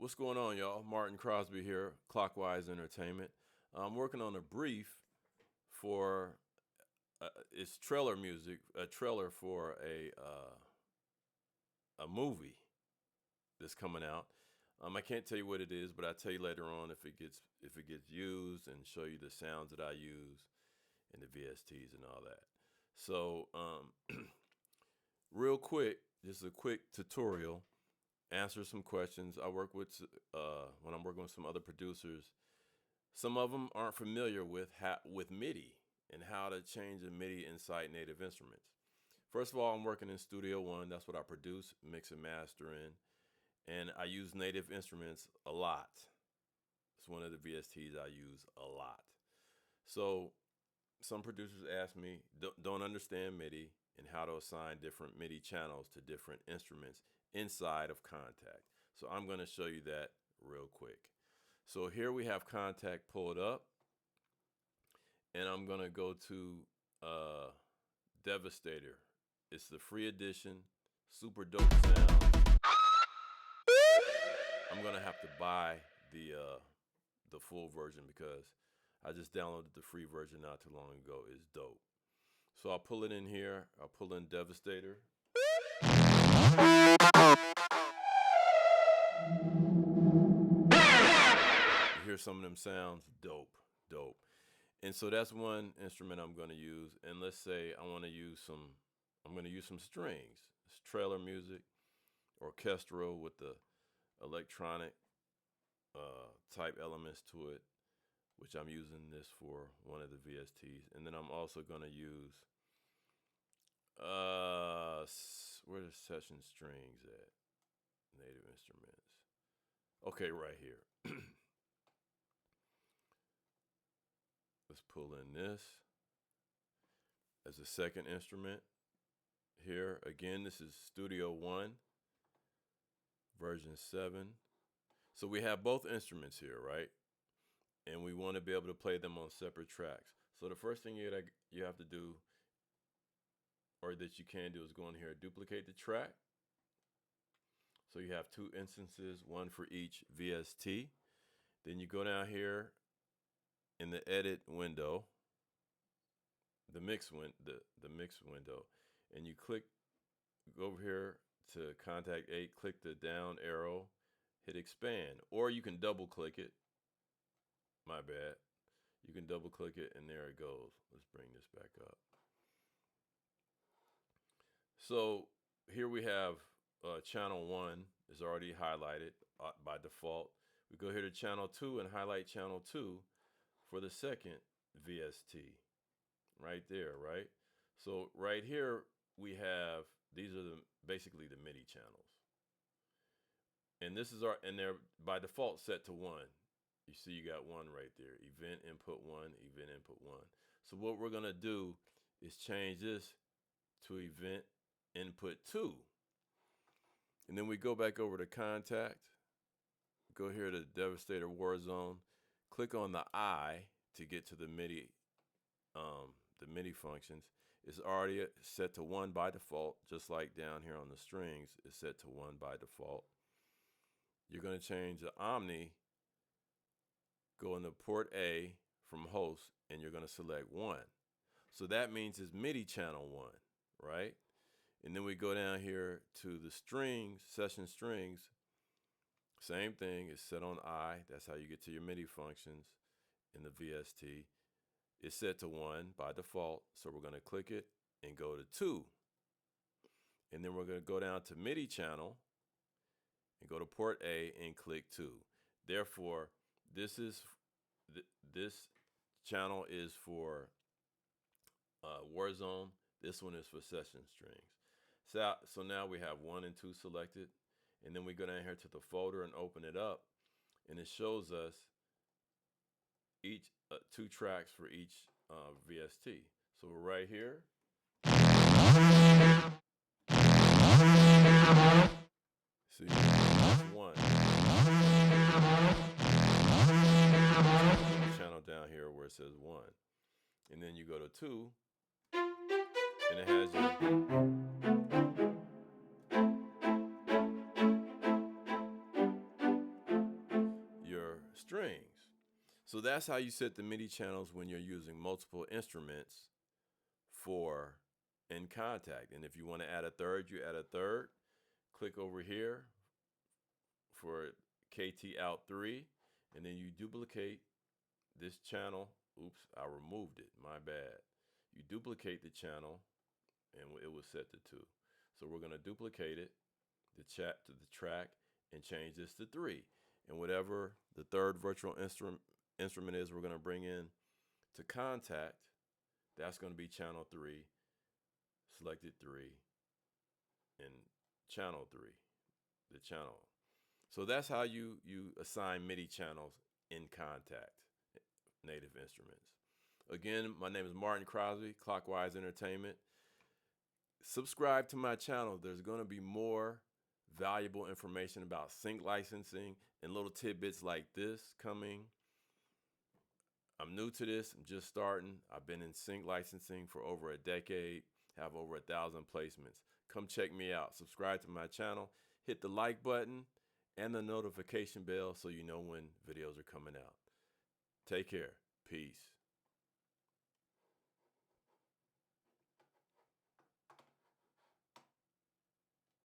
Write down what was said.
What's going on, y'all? Martin Crosby here, Clockwise Entertainment. I'm working on a brief for it's trailer music, a trailer for a movie that's coming out. I can't tell you what it is, but I'll tell you later on if it gets used and show you the sounds that I use and the VSTs and all that. So, real quick, just a quick tutorial. Answer some questions. I work with when I'm working with some other producers. Some of them aren't familiar with MIDI and how to change a MIDI inside Native Instruments. First of all, I'm working in Studio One. That's what I produce, mix and master in, and I use Native Instruments a lot. It's one of the VSTs I use a lot. So some producers ask me, don't understand MIDI and how to assign different MIDI channels to different instruments inside of Kontakt. So I'm going to show you that real quick. So here we have Kontakt pulled up, and I'm going to go to Devastator. It's the free edition, super dope sound. I'm going to have to buy the full version because I just downloaded the free version not too long ago. It's dope. So I'll pull it in here. I'll pull in Devastator. You hear some of them sounds, dope, dope. And so that's one instrument I'm going to use. And let's say I'm going to use some strings. It's trailer music, orchestral with the electronic type elements to it, which I'm using this for one of the VSTs. And then I'm also going to use, where the session strings at? Native Instruments. Okay, right here. Let's pull in this as a second instrument here. Again, this is Studio One, version 7. So we have both instruments here, right? And we want to be able to play them on separate tracks. So the first thing you have to do, or that you can do, is go in here, duplicate the track. So you have two instances, one for each VST. Then you go down here in the edit window, the mix window, and you go over here to Kontakt 8, click the down arrow, hit expand, or you can double click it. My bad. You can double click it and there it goes. Let's bring this back up. So here we have channel 1 is already highlighted by default. We go here to channel 2 and highlight channel 2 for the second VST. Right there, right? So right here we have, these are basically the MIDI channels. And they're by default set to 1. You see you got 1 right there. Event input 1, event input 1. So what we're gonna do is change this to event input 2. And then we go back over to Kontakt, go here to Devastator Warzone, click on the I to get to the MIDI functions. It's already set to 1 by default, just like down here on the strings, it's set to 1 by default. You're going to change the Omni, go into port A from host, and you're going to select 1. So that means it's MIDI channel 1, right? And then we go down here to the strings, session strings. Same thing, it's set on I. That's how you get to your MIDI functions in the VST. It's set to 1 by default, so we're going to click it and go to 2. And then we're going to go down to MIDI channel and go to port A and click 2. Therefore, this channel is for Warzone. This one is for session strings. So now we have 1 and 2 selected, and then we go down here to the folder and open it up, and it shows us each 2 tracks for each VST. So we're right here. See, that's 1. Channel down here where it says 1, and then you go to 2, and it has your. strings. So that's how you set the MIDI channels when you're using multiple instruments for in Kontakt. And if you want to add a third, you add a third. Click over here for KT out 3, and then you duplicate this channel. Oops, I removed it, my bad. You duplicate the channel and it will set to 2. So we're going to duplicate it, the track, and change this to 3. And whatever the third virtual instrument is we're going to bring in to Kontakt, that's going to be channel 3, selected 3, and channel 3, the channel. So that's how you assign MIDI channels in Kontakt, Native Instruments. Again, my name is Martin Crosby, Clockwise Entertainment. Subscribe to my channel. There's going to be more valuable information about sync licensing and little tidbits like this coming. I'm new to this. I'm just starting. I've been in sync licensing for over a decade, have over 1,000 placements. Come check me out. Subscribe to my channel. Hit the like button and the notification bell so you know when videos are coming out. Take care. Peace.